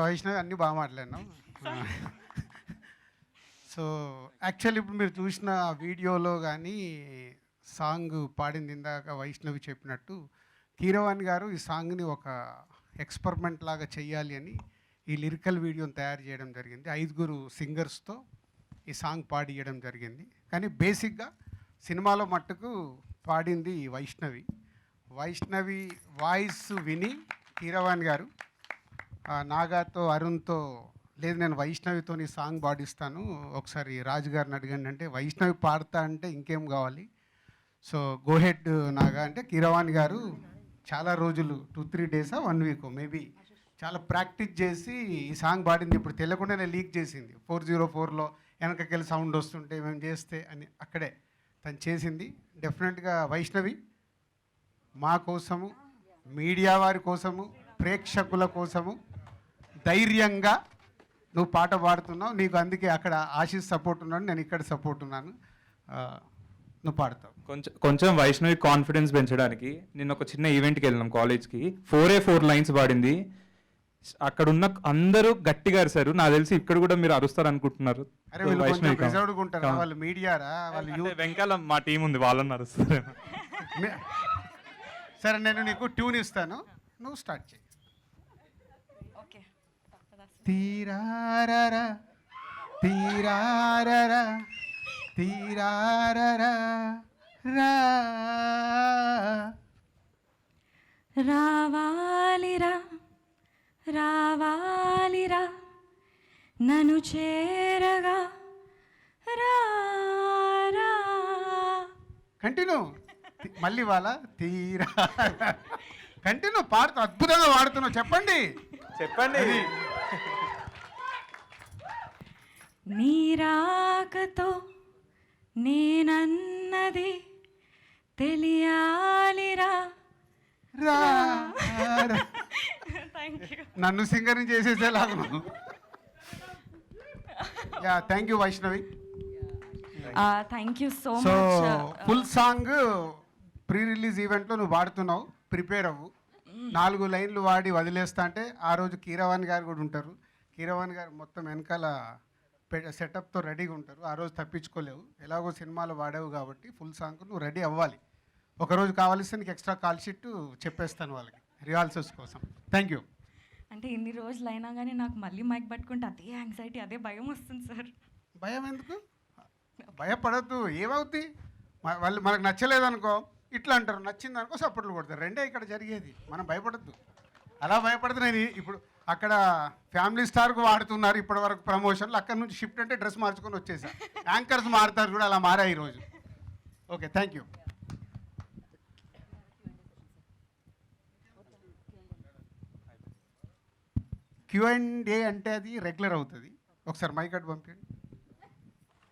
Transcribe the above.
వైష్ణవి అన్నీ బాగా మాట్లాడినాం. సో యాక్చువల్లీ ఇప్పుడు మీరు చూసిన వీడియోలో కానీ సాంగ్ పాడింది ఇందాక వైష్ణవి చెప్పినట్టు కీరవాణి గారు ఈ సాంగ్ని ఒక ఎక్స్పెరిమెంట్ లాగా చెయ్యాలి అని ఈ లిరికల్ వీడియోని తయారు చేయడం జరిగింది. 5 సింగర్స్తో ఈ సాంగ్ పాడియడం జరిగింది. కానీ బేసిక్గా సినిమాలో మట్టుకు పాడింది వైష్ణవి. వైష్ణవి వాయిస్ విని కీరవాణి గారు నాగాతో అరుణ్తో లేదు నేను వైష్ణవితో ఈ సాంగ్ పాడిస్తాను, ఒకసారి రాజు గారిని అడగండి అంటే వైష్ణవి పాడతా అంటే ఇంకేం కావాలి, సో గో హెడ్ నాగా అంటే కీరవాణి గారు చాలా రోజులు 2-3 డేసా 1 వీక్ మేబీ చాలా ప్రాక్టీస్ చేసి ఈ సాంగ్ పాడింది. ఇప్పుడు తెలియకుండానే లీక్ చేసింది 404లో వెనకకెళ్ళి సౌండ్ వస్తుంటే మేము చేస్తే అని అక్కడే తను చేసింది. డెఫినెట్గా వైష్ణవి మా కోసము, మీడియా వారి కోసము, ప్రేక్షకుల కోసము ధైర్యంగా నువ్వు పాట పాడుతున్నావు. నీకు అందుకే అక్కడ ఆశీస్ సపోర్ట్ ఉన్నాడు, నేను ఇక్కడ సపోర్ట్ ఉన్నాను. నువ్వు పాడతావు. కొంచెం వైష్ణవి కాన్ఫిడెన్స్ పెంచడానికి నిన్న ఒక చిన్న ఈవెంట్కి వెళ్ళినాం కాలేజ్కి. 4 లైన్స్ పాడింది. అక్కడ ఉన్న అందరూ గట్టిగా అరిశారు. నాకు తెలిసి ఇక్కడ కూడా మీరు అరుస్తారు అనుకుంటున్నారు. వాళ్ళు మీడియారా వాళ్ళు వెంకాల మా టీం ఉంది, వాళ్ళని అరుస్తారు. సరే నేను నీకు ట్యూన్ ఇస్తాను, నువ్వు స్టార్ట్ చేయి. తీరారరా తీరారరా తీరారరా రా రావాలిరా రావాలిరా నన్ను చేరగా రా రా. కంటిన్యూ మళ్ళీ వాళ్ళ తీరా కంటిన్యూ పాడుతూ అద్భుతంగా వాడుతున్నావు. చెప్పండి చెప్పండి. నీరాకతో నేనన్నది తెలియాలిరా. నన్ను సింగర్ని చేసేసేలాగా. Yeah thank you Vaishnavi. Thank you so so much. Full song pre release ఈవెంట్లో నువ్వు పాడుతున్నావు, ప్రిపేర్ అవ్వు. 4 లైన్లు వాడి వదిలేస్తా అంటే ఆ రోజు కీరవాణి గారు కూడా ఉంటారు. కీరవాణి గారు మొత్తం వెనకాల సెటప్తో రెడీగా ఉంటారు. ఆ రోజు తప్పించుకోలేవు, ఎలాగో సినిమాలో వాడావు కాబట్టి ఫుల్ సాంగ్ నువ్వు రెడీ అవ్వాలి. ఒకరోజు కావాల్సి నీకు ఎక్స్ట్రా కాల్ షీట్ చెప్పేస్తాను వాళ్ళకి రిహార్సల్స్ కోసం. Thank you. అంటే ఇన్ని రోజులు అయినా కానీ నాకు మళ్ళీ మైక్ పట్టుకుంటే అదే యాంగ్జైటీ, అదే భయం వస్తుంది సార్. భయం ఎందుకు? భయపడద్దు. ఏమవుద్ది? వాళ్ళు మనకు నచ్చలేదనుకో ఇట్లా అంటారు, నచ్చింది అనుకో సపోర్ట్లు కొడతారు. రెండే ఇక్కడ జరిగేది. మనం భయపడద్దు. అలా భయపడితే నేను ఇప్పుడు అక్కడ ఫ్యామిలీ స్టార్కు వాడుతున్నారు ఇప్పటి వరకు ప్రమోషన్లు, అక్కడ నుంచి షిఫ్ట్ అంటే డ్రెస్ మార్చుకొని వచ్చేసా. యాంకర్స్ మారుతారు కూడా, అలా మారా ఈరోజు. Okay thank you. Q&A అంటే అది రెగ్యులర్ అవుతుంది. ఒకసారి మైక్ అటు పంపించండి.